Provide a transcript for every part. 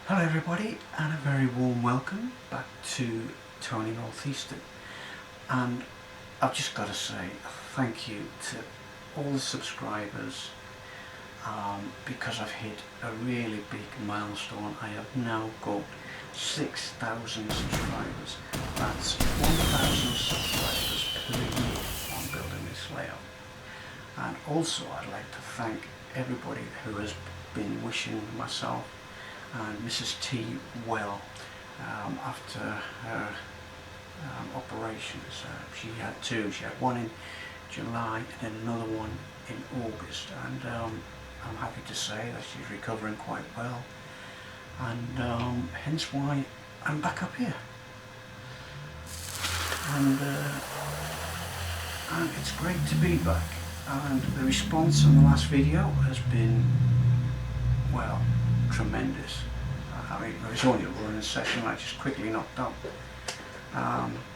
Hello everybody, and a very warm welcome back to Tony Northeastern. And I've just got to say thank you to all the subscribers, because I've hit a really big milestone. I have now got 6,000 subscribers. That's 1,000 subscribers per year on building this layout. And also I'd like to thank everybody who has been wishing myself and Mrs. T well after her operations. She had two. She had one in July and then another one in August, and I'm happy to say that she's recovering quite well, and hence why I'm back up here. And it's great to be back, and the response on the last video has been, well, tremendous. I mean, it was only a running session I just quickly knocked up,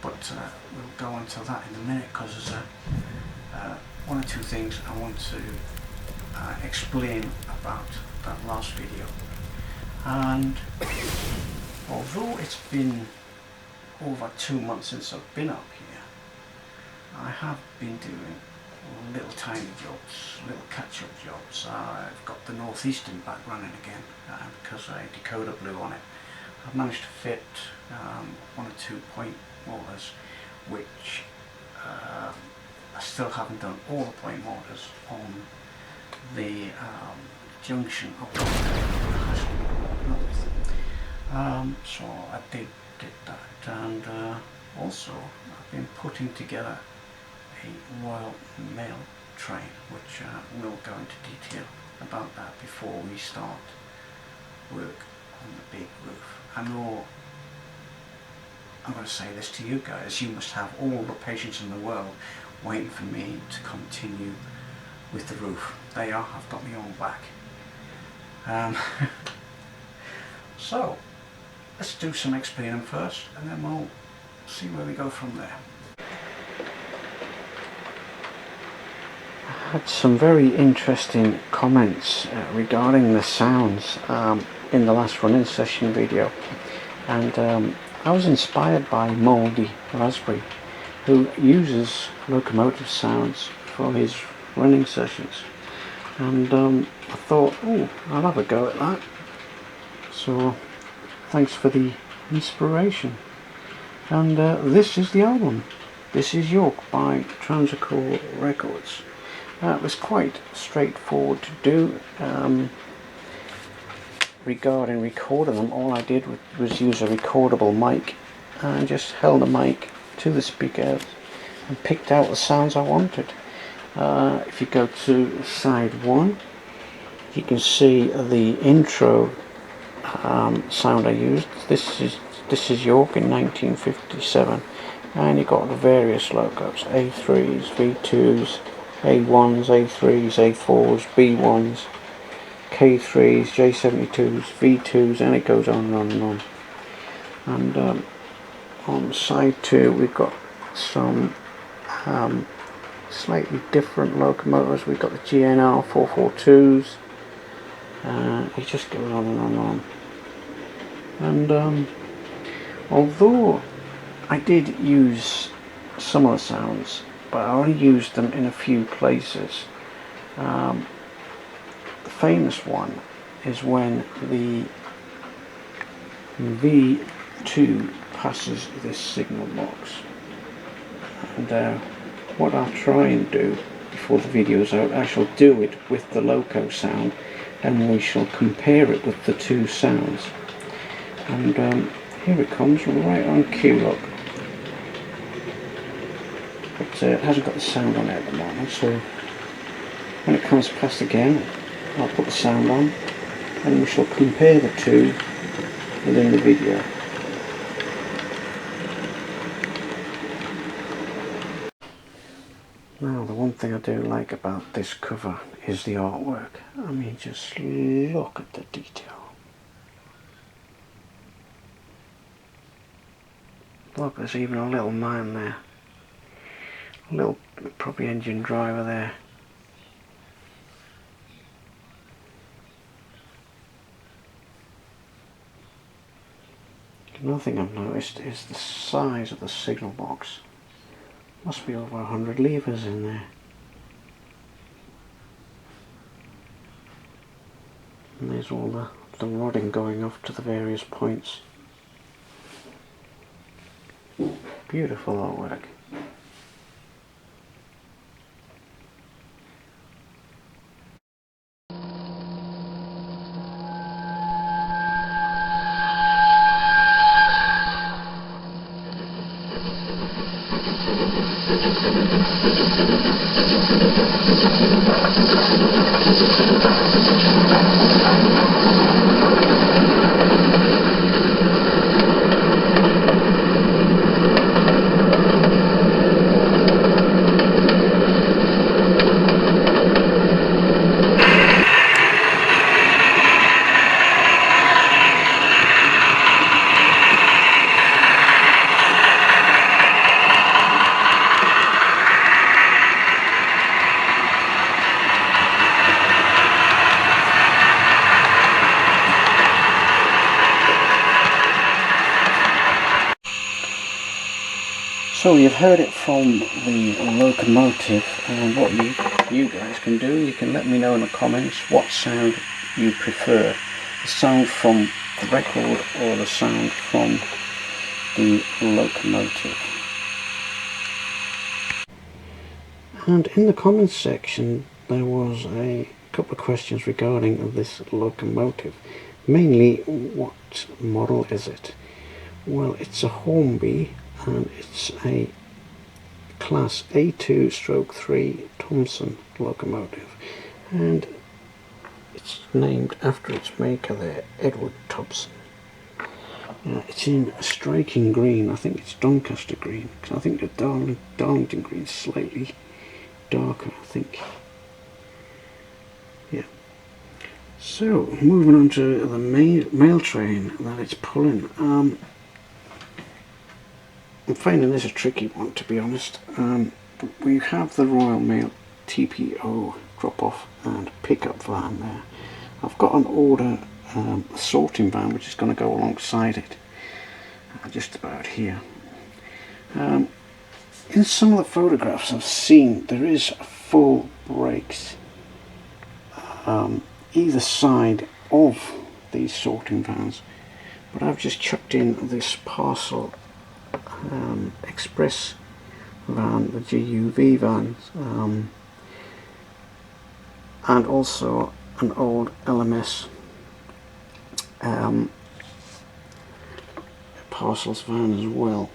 but we'll go on to that in a minute, because there's one or two things I want to explain about that last video. And although it's been over 2 months since I've been up here, I have been doing little tiny jobs, little catch-up jobs. I've got the Northeastern back running again because I decoder blew on it. I've managed to fit 1 or 2 point motors, which I still haven't done all the point motors on the junction of the so I did that, and also I've been putting together a Royal Mail train, which we'll go into detail about that before we start work on the big roof. I know I'm going to say this to you guys, you must have all the patience in the world waiting for me to continue with the roof. They are, I've got my own back. So let's do some explaining first, and then we'll see where we go from there. I had some very interesting comments regarding the sounds in the last running session video, and I was inspired by Mouldy Raspberry, who uses locomotive sounds for his running sessions, and I thought, oh, I'll have a go at that. So thanks for the inspiration. And this is the album. This is York by Transicore Records. It was quite straightforward to do. Regarding recording them, all I did was use a recordable mic and just held the mic to the speaker and picked out the sounds I wanted. If you go to side 1, you can see the intro sound I used. This is York in 1957, and you got the various locos: A3s, V2s, A1s, A3s, A4s, B1s, K3s, J72s, V2s, and it goes on and on and on. And on side 2 we've got some slightly different locomotives. We've got the GNR 442s. It just goes on and on and on. And although I did use some of the sounds, but I only used them in a few places. The famous one is when the V2 passes this signal box, and what I'll try and do before the video's out, I shall do it with the loco sound, and we shall compare it with the two sounds. And here it comes right on cue, look. But it hasn't got the sound on it at the moment, so when it comes past again, I'll put the sound on and we shall compare the two within the video. Now, the one thing I do like about this cover is the artwork. I mean, just look at the detail. Look, there's even a little man there. A little, probably engine driver there. Another thing I've noticed is the size of the signal box. Must be over 100 levers in there. And there's all the rodding going off to the various points. Beautiful artwork. So you've heard it from the locomotive, and what you guys can do, you can let me know in the comments what sound you prefer. The sound from the record or the sound from the locomotive. And in the comments section there was a couple of questions regarding this locomotive. Mainly, what model is it? Well, it's a Hornby, and it's a class A2/3 Thomson locomotive, and it's named after its maker there, Edward Thomson. It's in a striking green. I think it's Doncaster green, because I think the Darlington green is slightly darker, I think. Yeah. So moving on to the mail train that it's pulling. I'm finding this a tricky one, to be honest. We have the Royal Mail TPO drop-off and pick-up van there. I've got an order a sorting van which is going to go alongside it, just about here. In some of the photographs I've seen, there is full brakes either side of these sorting vans, but I've just chucked in this parcel express van, the GUV vans, and also an old LMS parcels van as well,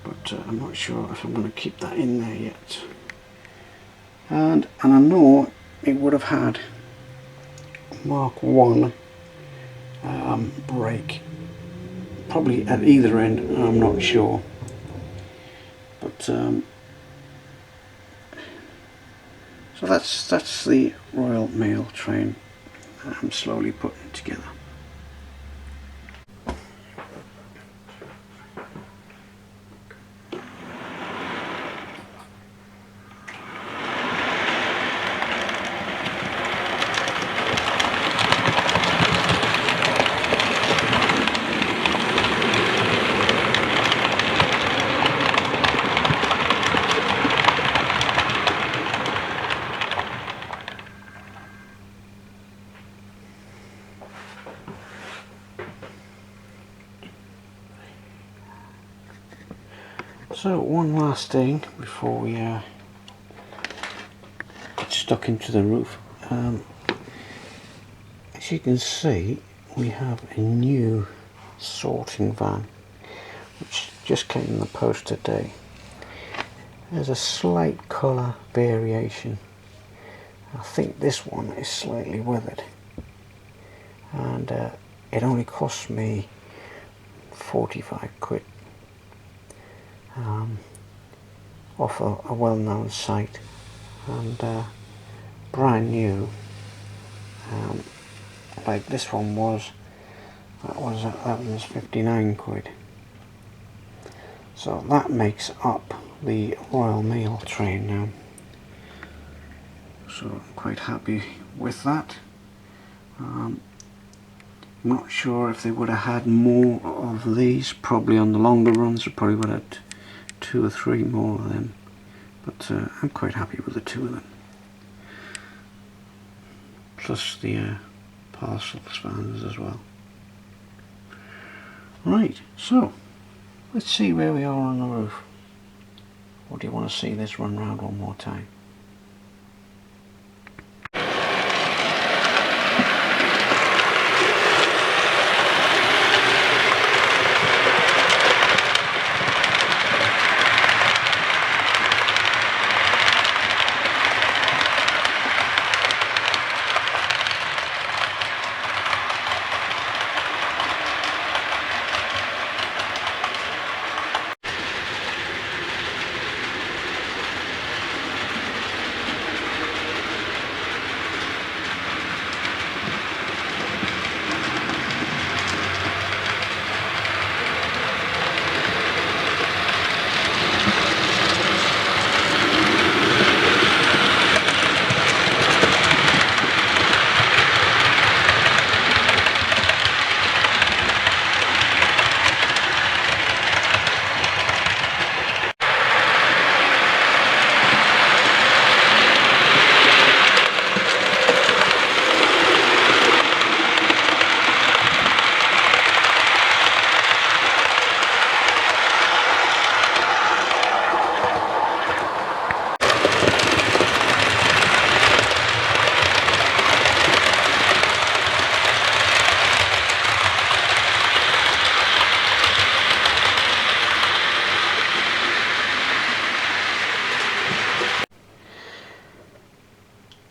but I'm not sure if I'm going to keep that in there yet. And I know it would have had Mark 1 brake, probably at either end, I'm not sure, but so that's the Royal Mail train I'm slowly putting together. So one last thing before we get stuck into the roof. As you can see, we have a new sorting van which just came in the post today. There's a slight colour variation. I think this one is slightly weathered, and it only cost me 45 quid. Off a well-known site, and brand new, like this one was. That was 59 quid. So that makes up the Royal Mail train now. So I'm quite happy with that. I'm not sure if they would have had more of these. Probably on the longer runs they probably would have had 2 or 3 more of them, but I'm quite happy with the 2 of them, plus the parcel spanners as well. Right, so let's see where we are on the roof. Or do you want to see this run round one more time?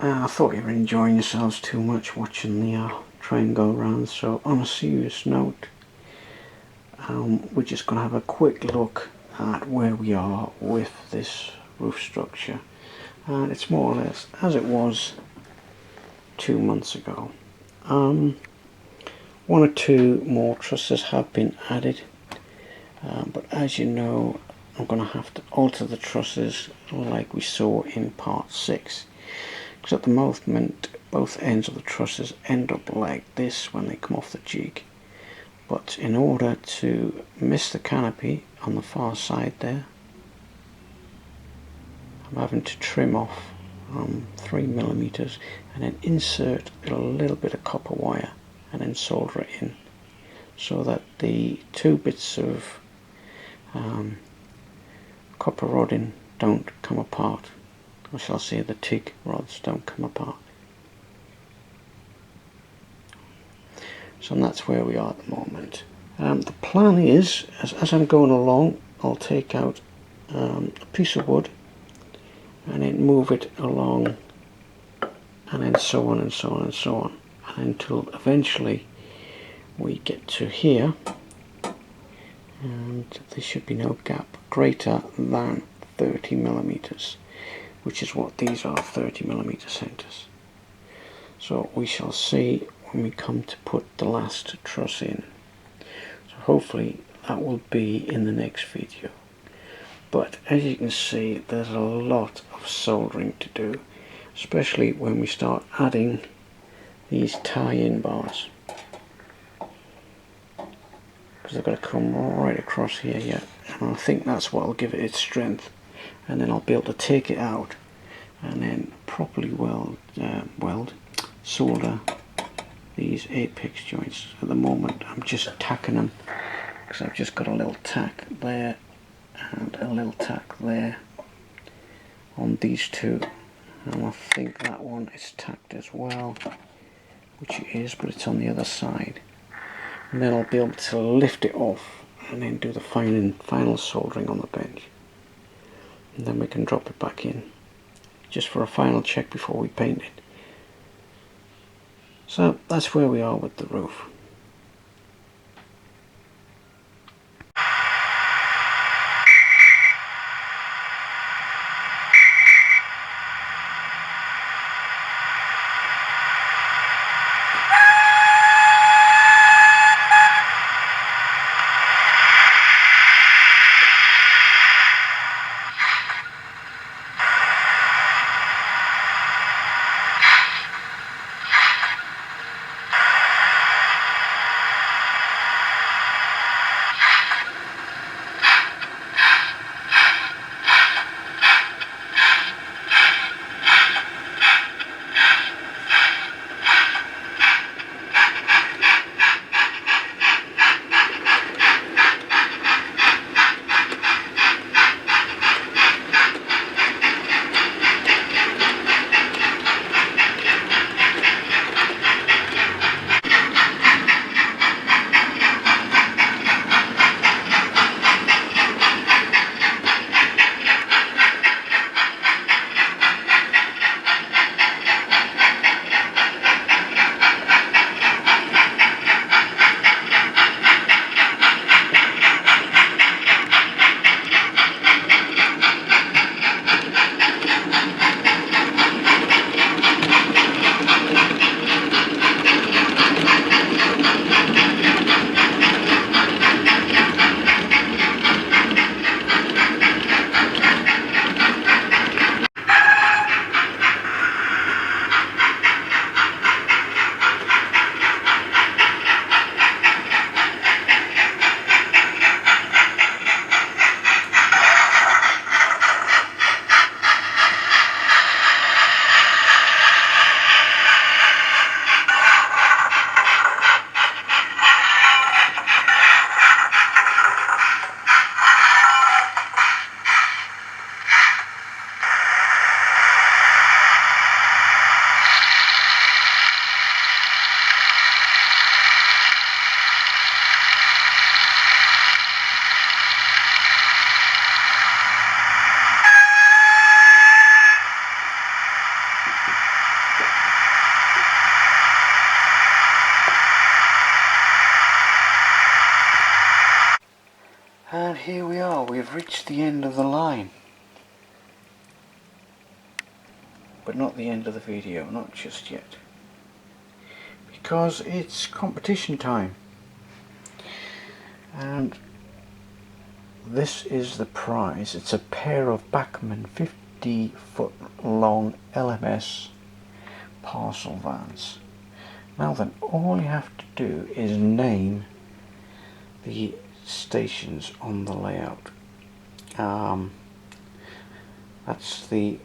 I thought you were enjoying yourselves too much watching the train go round, so on a serious note, we're just going to have a quick look at where we are with this roof structure, and it's more or less as it was 2 months ago. 1 or 2 more trusses have been added, but as you know, I'm going to have to alter the trusses like we saw in part 6. Because at the moment both ends of the trusses end up like this when they come off the jig, but in order to miss the canopy on the far side there, I'm having to trim off 3mm and then insert a little bit of copper wire and then solder it in, so that the 2 bits of copper rodding don't come apart. I shall say the TIG rods don't come apart. So that's where we are at the moment. The plan is, as I'm going along, I'll take out a piece of wood and then move it along, and then so on and so on and so on, and until eventually we get to here, and there should be no gap greater than 30mm. Which is what these are, 30mm centres. So we shall see when we come to put the last truss in. So hopefully that will be in the next video. But as you can see, there's a lot of soldering to do, especially when we start adding these tie-in bars, because they've got to come right across here, yeah. And I think that's what will give it its strength. And then I'll be able to take it out and then properly solder these apex joints. At the moment I'm just tacking them, because I've just got a little tack there and a little tack there on these 2, and I think that one is tacked as well, which it is, but it's on the other side. And then I'll be able to lift it off and then do the final soldering on the bench. And then we can drop it back in, just for a final check before we paint it. So that's where we are with the roof. here we are, we've reached the end of the line. But not the end of the video, not just yet. Because it's competition time. And this is the prize. It's a pair of Bachmann 50-foot long LMS parcel vans. Now then, all you have to do is name the stations on the layout. That's the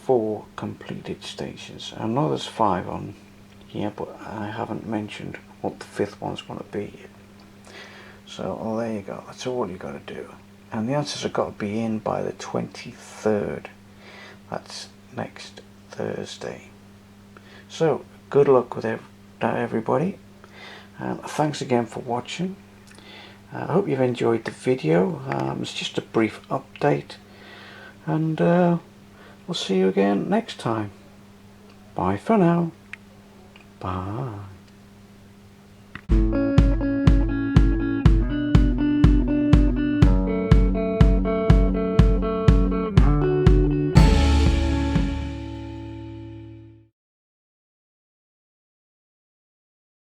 4 completed stations. I know there's 5 on here, but I haven't mentioned what the 5th one's going to be yet. So there you go, that's all you got to do. And the answers have got to be in by the 23rd. That's next Thursday. So good luck with that, everybody. Thanks again for watching. I hope you've enjoyed the video. It's just a brief update, and we'll see you again next time. Bye for now. Bye.